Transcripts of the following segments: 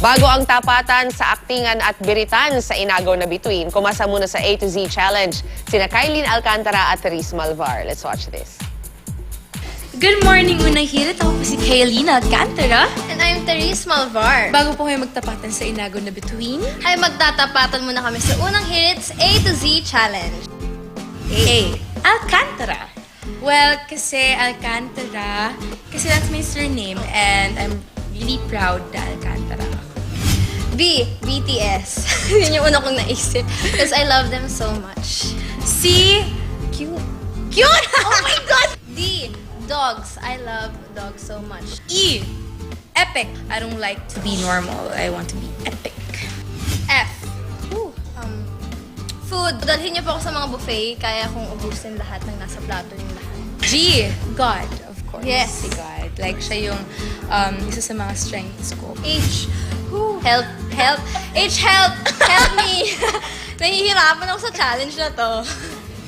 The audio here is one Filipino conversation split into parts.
Bago ang tapatan sa aktingan at biritan sa inagaw na bituin, kumasa muna sa A to Z Challenge sina Kylene Alcantara at Therese Malvar. Let's watch this. Good morning, Unang Hirit. Ako po si Kylene Alcantara. And I'm Therese Malvar. Bago po kayo magtapatan sa inagaw na bituin, Ay magtatapatan muna kami sa unang Hirit's A to Z Challenge. A. Alcantara. Well, kasi Alcantara, kasi that's my surname and I'm really proud na Alcantara. B. BTS. Yun yung una kong naisip. Because I love them so much. C. Cute. Cute! Oh my God! D. Dogs. I love dogs so much. E. Epic. I don't like to be normal. I want to be epic. F. Food. Dalhin niyo po ako sa mga buffet, kaya kong ubusin lahat ng nasa plato yung lahat. G. God, of course. Yes. Si God. Like, siya yung isa sa mga strengths ko. H. Help. Help. H. Help. Help me. Nahihirapan ako sa challenge na to.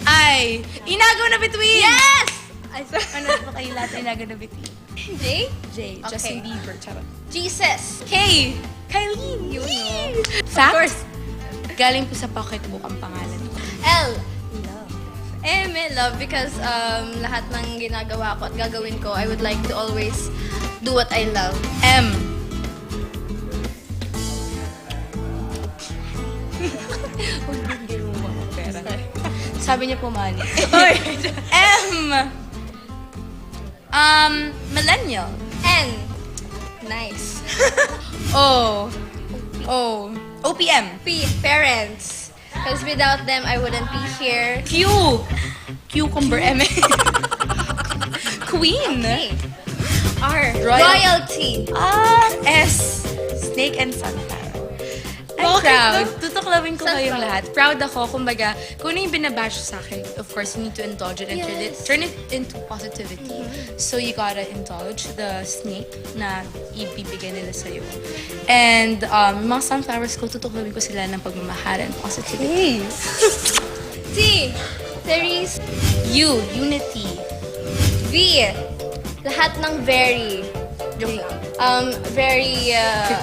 I. Inagaw na bituin! Yes! I Ano ba kayo lahat na inagaw na bituin? J. J. Justin Bieber. Charot. Jesus. K. Kylene. You know. Fact? Of course. Galing po sa pocketbook ang pangalan ko. L. Love. M. Love because lahat ng ginagawa ko at gagawin ko, I would like to always do what I love. M. Huwag bigyan mo ba ng pera? Sabi niya po, money. M. Millennial. N. Nice. O. O. OPM. P. Parents. Because without them, I wouldn't be here. Q. Cucumber M. Queen. A. R. Royal- Royalty. S. Snake and Sunflower. I'm Bakit proud. ba? Tutuklawin ko kayong Sunflower. lahat. Proud ako. Kumbaga, kung ano yung binabash sa akin, of course, you need to indulge it and Yes. turn it into positivity. So, you gotta indulge the snake na ibibigay nila sa'yo. And, yung mga sunflowers ko, tutuklawin ko sila ng pagmamahal and positivity. T. Therese. U. Unity. V. Lahat ng very. Joke lang. Very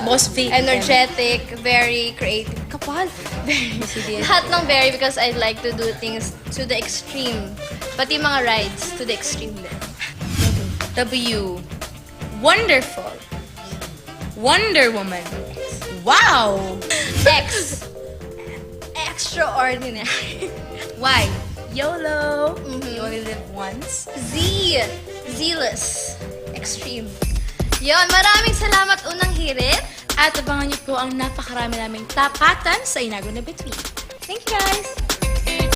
Boss V. energetic, very creative. Kapal. Very. Sige. Lahat ng very because I like to do things to the extreme. Pati mga rides to the extreme din. W. Wonderful. Wonder Woman. Wow! X. Extraordinary. Y. YOLO. You only live once. Z. Zealous. Extreme. Yon, maraming salamat Unang Hirit. At abangan niyo po ang napakarami naming tapatan sa Inagaw na Bituin. Thank you, guys!